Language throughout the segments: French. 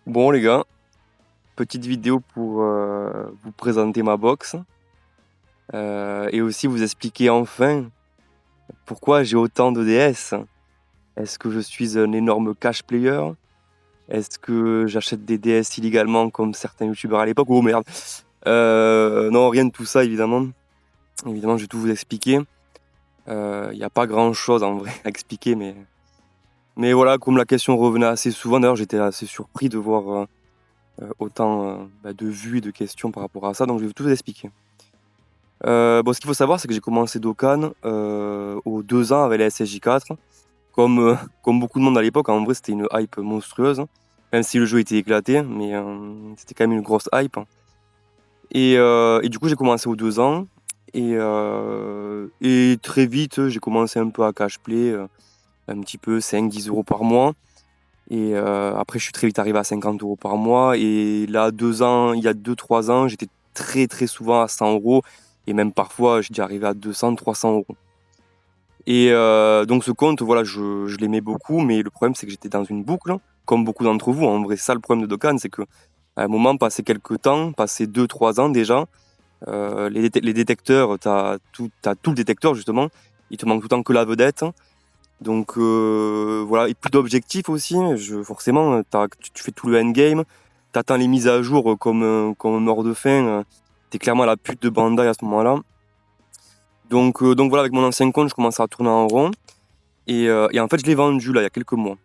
Bon les gars, petite vidéo pour vous présenter ma box et aussi vous expliquer enfin pourquoi j'ai autant de DS. Est-ce que je suis un énorme cash player? Est-ce que j'achète des DS illégalement comme certains youtubeurs à l'époque? Oh merde. Non, rien de tout ça évidemment. Évidemment, je vais tout vous expliquer. Il n'y a pas grand chose en vrai à expliquer, mais voilà, comme la question revenait assez souvent, d'ailleurs j'étais assez surpris de voir autant de vues et de questions par rapport à ça, donc je vais tout vous expliquer. Bon, ce qu'il faut savoir, c'est que j'ai commencé Dokkan aux 2 ans avec la SSJ4. Comme beaucoup de monde à l'époque, en vrai, c'était une hype monstrueuse. Même si le jeu était éclaté, mais c'était quand même une grosse hype. Et du coup, j'ai commencé aux 2 ans. Et très vite, j'ai commencé un peu à cash play, un petit peu 5-10 € par mois. Et après, je suis très vite arrivé à 50 € par mois. Et là, 2 ans, il y a 2-3 ans, j'étais très très souvent à 100 €. Et même parfois, j'ai déjà arrivé à 200-300 €. Et donc ce compte, voilà, je l'aimais beaucoup. Mais le problème, c'est que j'étais dans une boucle, comme beaucoup d'entre vous. En vrai, ça, le problème de Dokkan, c'est que à un moment, passé quelques temps, passé 2-3 ans déjà, les détecteurs, t'as tout le détecteur justement. Il te manque tout le temps que la vedette. Donc voilà, et plus d'objectifs aussi. Forcément, tu fais tout le endgame, t'attends les mises à jour comme un mort de faim. T'es clairement à la pute de Bandai à ce moment-là. Donc voilà, avec mon ancien compte, je commençais à tourner en rond. Et en fait, je l'ai vendu là, il y a quelques mois.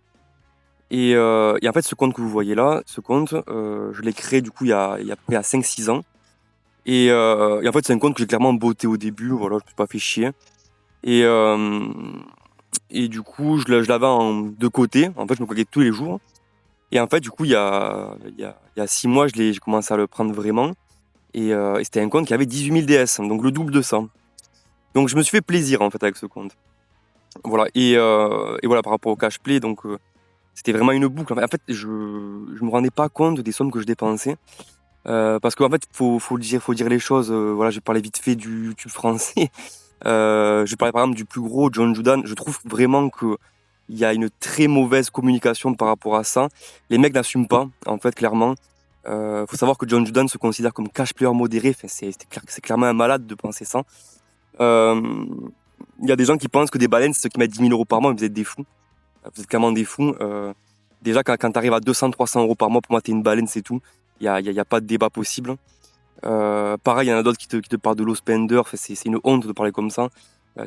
Et en fait, ce compte que vous voyez là, ce compte, je l'ai créé du coup il y a à peu près 5-6 ans. Et en fait, c'est un compte que j'ai clairement botté au début, voilà, je me suis pas fait chier. Et, euh, et du coup, je l'avais en 2 côtés. En fait, je me connectais tous les jours. Et en fait, du coup, il y a 6 mois, j'ai commencé à le prendre vraiment. Et c'était un compte qui avait 18 000 DS, donc le double de ça. Donc je me suis fait plaisir en fait avec ce compte. Voilà. Et voilà, par rapport au cash play, donc c'était vraiment une boucle. En fait, je me rendais pas compte des sommes que je dépensais. Parce qu'en fait, faut dire les choses. Voilà, je vais parler vite fait du YouTube français. Je parlais par exemple du plus gros, John Judan. Je trouve vraiment que il y a une très mauvaise communication par rapport à ça. Les mecs n'assument pas, en fait, clairement. Faut savoir que John Judan se considère comme cash player modéré. Enfin, c'est clairement un malade de penser ça. Euh, Il y a des gens qui pensent que des baleines, c'est ceux qui mettent 10 000 € par mois, mais vous êtes des fous. Vous êtes clairement des fous. Déjà, quand tu arrives à 200-300 € par mois, pour moi, t'es une baleine, c'est tout. Il y a pas de débat possible. Pareil, il y en a d'autres qui te parlent de low spender. Enfin, c'est une honte de parler comme ça.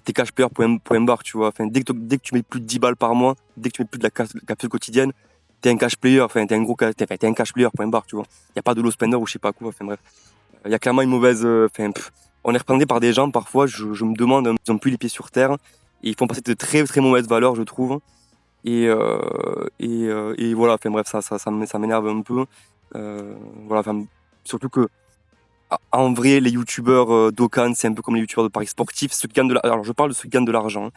T'es cash player, point barre, tu vois. Enfin, dès que tu mets plus de 10 balles par mois, dès que tu mets plus de la capsule quotidienne, t'es un cash player. Enfin, t'es un cash player, point barre, tu vois. Il y a pas de low spender ou je sais pas quoi. Enfin, bref. Il y a clairement une mauvaise. On est représenté par des gens, parfois, je me demande, ils ont plus les pieds sur terre. Et ils font passer de très, très mauvaises valeurs, je trouve. Et voilà, enfin bref, ça m'énerve un peu. Voilà, enfin, surtout que en vrai, les youtubeurs Dokkan, c'est un peu comme les youtubeurs de paris sportifs. Ceux qui gagnent alors, je parle de ceux qui gagnent de l'argent,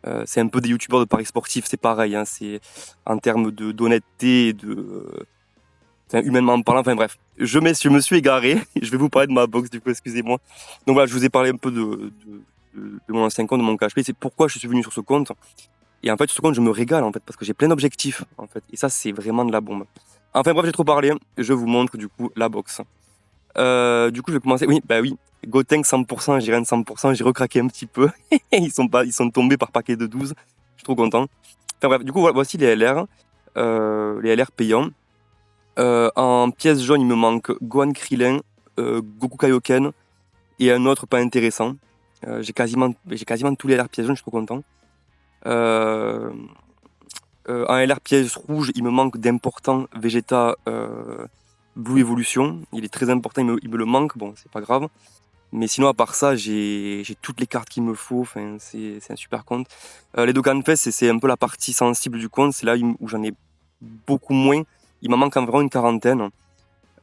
hein. C'est un peu des youtubeurs de paris sportifs, c'est pareil, hein. C'est en termes d'honnêteté, enfin, humainement parlant. Enfin bref, je me suis égaré. Je vais vous parler de ma box, du coup, excusez-moi. Donc voilà, je vous ai parlé un peu de mon ancien compte, de mon cash play. C'est pourquoi je suis venu sur ce compte. Et en fait, sur ce compte, je me régale, en fait, parce que j'ai plein d'objectifs, en fait. Et ça, c'est vraiment de la bombe. Enfin bref, j'ai trop parlé. Je vous montre, du coup, la box. Du coup, je vais commencer. Oui, bah oui. Gotenks 100%, Jiren 100%, j'ai recraqué un petit peu. Ils sont tombés par paquet de 12. Je suis trop content. Enfin bref, du coup, voici les LR. Les LR payants. En pièces jaunes, il me manque Gohan Krillin, Goku Kaioken et un autre pas intéressant. J'ai quasiment tous les LR pièces jaunes, je suis trop content. Euh, en LR pièce rouge, il me manque d'important Vegeta Blue Evolution. Il est très important, il me le manque. Bon, c'est pas grave. Mais sinon, à part ça, j'ai toutes les cartes qu'il me faut. Enfin, c'est un super compte. Les Dokkan Fest, c'est un peu la partie sensible du compte. C'est là où j'en ai beaucoup moins. Il m'en manque environ une quarantaine.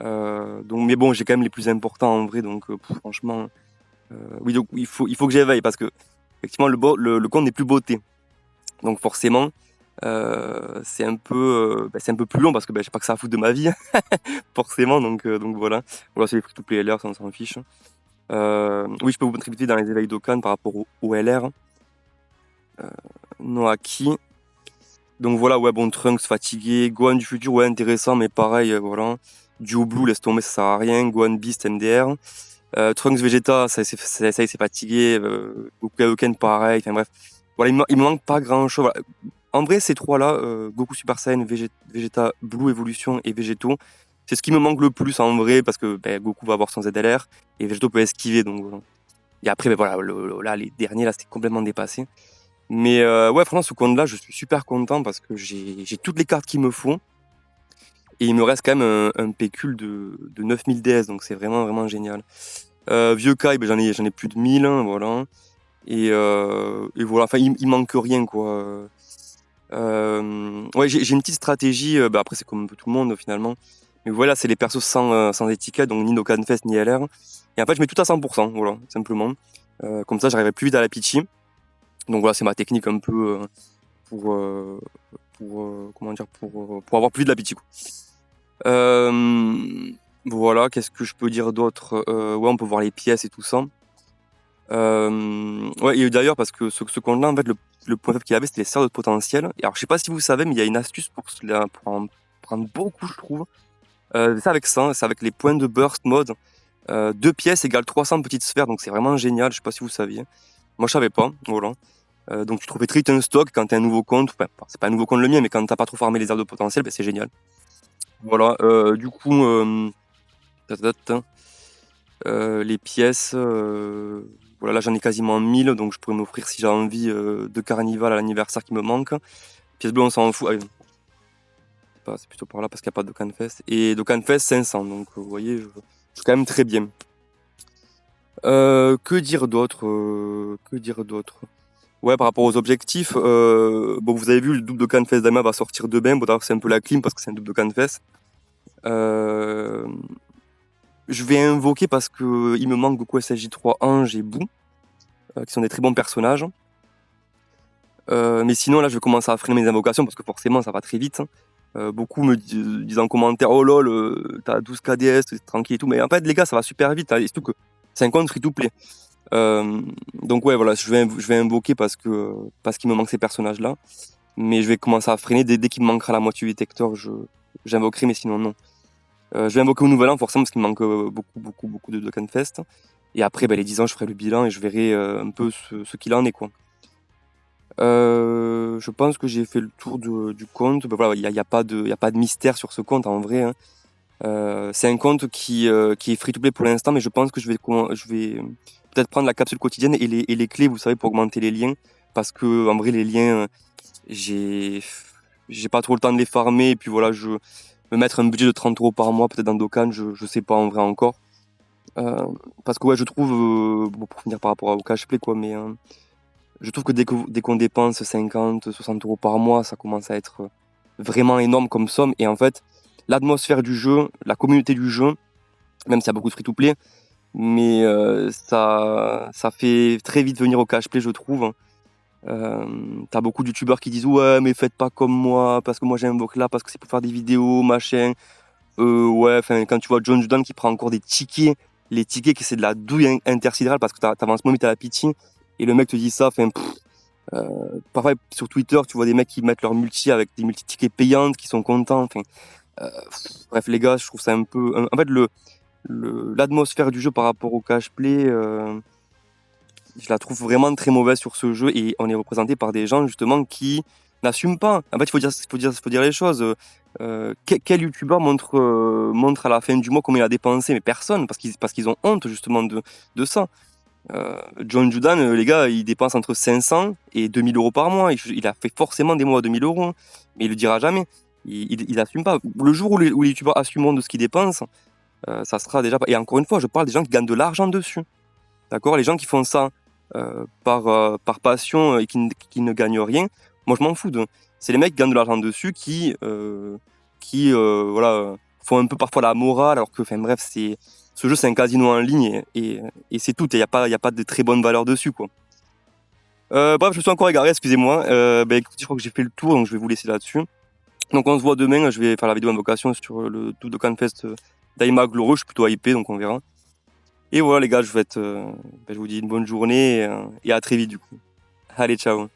Donc, mais bon, j'ai quand même les plus importants en vrai. Donc, franchement, oui, donc il faut que j'éveille parce que effectivement, le compte n'est plus beauté. Donc, forcément, c'est un peu plus long parce que j'ai pas que ça à foutre de ma vie, forcément. Donc voilà. Voilà, c'est les free to play LR, ça on s'en fiche. Oui, je peux vous contribuer dans les éveils d'Okan par rapport au LR. Noaki. Donc voilà, ouais, bon, Trunks fatigué, Gohan du futur, ouais, intéressant, mais pareil, voilà. Duo Blue, laisse tomber, ça sert à rien. Gohan Beast, MDR. Trunks Vegeta, ça y est, c'est fatigué. Goku Kaioken, pareil. Enfin bref, voilà, il me manque pas grand-chose. Voilà. En vrai, ces trois-là, Goku Super Saiyan, Vegeta Blue Evolution et Végéto, c'est ce qui me manque le plus en vrai, parce que ben, Goku va avoir son ZLR et Végéto peut esquiver. Donc, voilà. Et après, ben, voilà, là, les derniers, là, c'était complètement dépassé. Mais ouais, franchement, ce compte-là, je suis super content parce que j'ai toutes les cartes qu'il me faut. Et il me reste quand même un pécule de 9000 DS, donc c'est vraiment, vraiment génial. Vieux Kai, ben, j'en ai plus de 1000, hein, voilà. Et voilà, enfin, il manque rien, quoi. Ouais, j'ai une petite stratégie, bah, après, c'est comme un peu tout le monde, finalement. Mais voilà, c'est les persos sans étiquette, donc ni Dokkan Fest, ni LR. Et en fait, je mets tout à 100%, voilà, simplement. Comme ça, j'arriverai plus vite à la Pichi. Donc voilà, c'est ma technique un peu pour, comment dire, pour avoir plus vite de la Pichi, quoi. Voilà, qu'est-ce que je peux dire d'autre? Ouais, on peut voir les pièces et tout ça. Ouais, et d'ailleurs, parce que ce compte-là, en fait, le point faible qu'il avait, c'était les serres de potentiel. Et alors, je sais pas si vous savez, mais il y a une astuce pour en prendre beaucoup, je trouve. C'est avec les points de burst mode. 2 pièces égale 300 petites sphères, donc c'est vraiment génial. Je sais pas si vous saviez. Moi, je savais pas, voilà. Donc, tu trouvais très vite un stock quand t'as un nouveau compte. Enfin, c'est pas un nouveau compte le mien, mais quand t'as pas trop farmé les aires de potentiel, ben, c'est génial. Voilà, du coup, les pièces, voilà, là j'en ai quasiment 1000, donc je pourrais m'offrir si j'ai envie 2 carnivals à l'anniversaire qui me manquent. Pièces bleues, on s'en fout. C'est plutôt par là parce qu'il n'y a pas de Dokkan Fest. Et Dokkan Fest 500, donc vous voyez, je suis quand même très bien. Que dire d'autre? Ouais, par rapport aux objectifs, bon, vous avez vu, le double Dokkan Fest d'Ama va sortir demain. Bon, d'ailleurs, c'est un peu la clim parce que c'est un double Dokkan Fest. Je vais invoquer parce que il me manque Goku SSJ3 Ange et Boo, qui sont des très bons personnages. Mais sinon, là, je vais commencer à freiner mes invocations parce que forcément, ça va très vite. Beaucoup me disent en commentaire, oh lol, t'as 12 KDS, c'est tranquille et tout. Mais en fait, les gars, ça va super vite. Hein, et surtout que c'est un compte free-to-play. Donc ouais, voilà, je vais invoquer parce qu'il me manque ces personnages-là. Mais je vais commencer à freiner dès qu'il me manquera la moitié du Hector, j'invoquerai, mais sinon non. Je vais invoquer au Nouvel An forcément parce qu'il me manque beaucoup de Dokkan Fest. Et après, ben, les 10 ans, je ferai le bilan et je verrai un peu ce qu'il en est, quoi. Je pense que j'ai fait le tour du compte. Ben, voilà, il y a pas de mystère sur ce compte en vrai, hein. C'est un compte qui est free-to-play pour l'instant, mais je pense que je vais peut-être prendre la capsule quotidienne et les clés, vous savez, pour augmenter les liens. Parce que en vrai, les liens, j'ai pas trop le temps de les farmer. Et puis voilà, me mettre un budget de 30 € par mois, peut-être dans Dokkan, je sais pas en vrai encore. Parce que ouais, je trouve, bon, pour finir par rapport au cash play, quoi, mais je trouve que dès qu'on dépense 50, 60 € par mois, ça commence à être vraiment énorme comme somme. Et en fait, l'atmosphère du jeu, la communauté du jeu, même s'il y a beaucoup de free-to-play, mais ça fait très vite venir au cash play, je trouve. T'as beaucoup de youtubeurs qui disent ouais, mais faites pas comme moi parce que moi j'invoque là parce que c'est pour faire des vidéos, machin. Ouais, enfin, quand tu vois John Judan qui prend encore des tickets, les tickets qui c'est de la douille intersidérale parce que t'avances moins vite à la pitié et le mec te dit ça, enfin, parfois sur Twitter tu vois des mecs qui mettent leur multi avec des multi tickets payantes qui sont contents, enfin, bref les gars, je trouve ça un peu, en fait l'atmosphère du jeu par rapport au cash play, je la trouve vraiment très mauvaise sur ce jeu et on est représenté par des gens justement qui n'assument pas. En fait, il faut dire les choses. Quel youtubeur montre à la fin du mois combien il a dépensé? Mais personne, parce qu'ils ont honte justement de ça. John Judan, les gars, il dépense entre 500 et 2000 € par mois. Il a fait forcément des mois à 2000 €, hein, mais il le dira jamais. Il assume pas. Le jour où les youtubeurs assumeront de ce qu'ils dépensent, ça sera déjà. Et encore une fois, je parle des gens qui gagnent de l'argent dessus. D'accord? Les gens qui font ça par passion et qui ne gagnent rien, moi je m'en fous. C'est les mecs qui gagnent de l'argent dessus voilà, font un peu parfois la morale, alors que, enfin bref, ce jeu c'est un casino en ligne et c'est tout. Il n'y a pas de très bonnes valeurs dessus, quoi. Bref, je me suis encore égaré, excusez-moi. Écoutez, je crois que j'ai fait le tour, donc je vais vous laisser là-dessus. Donc on se voit demain, je vais faire la vidéo invocation sur le tout Dokkan Fest d'Aima Glorieux, je suis plutôt hypé, donc on verra. Et voilà les gars, je vous dis une bonne journée et à très vite du coup. Allez, ciao.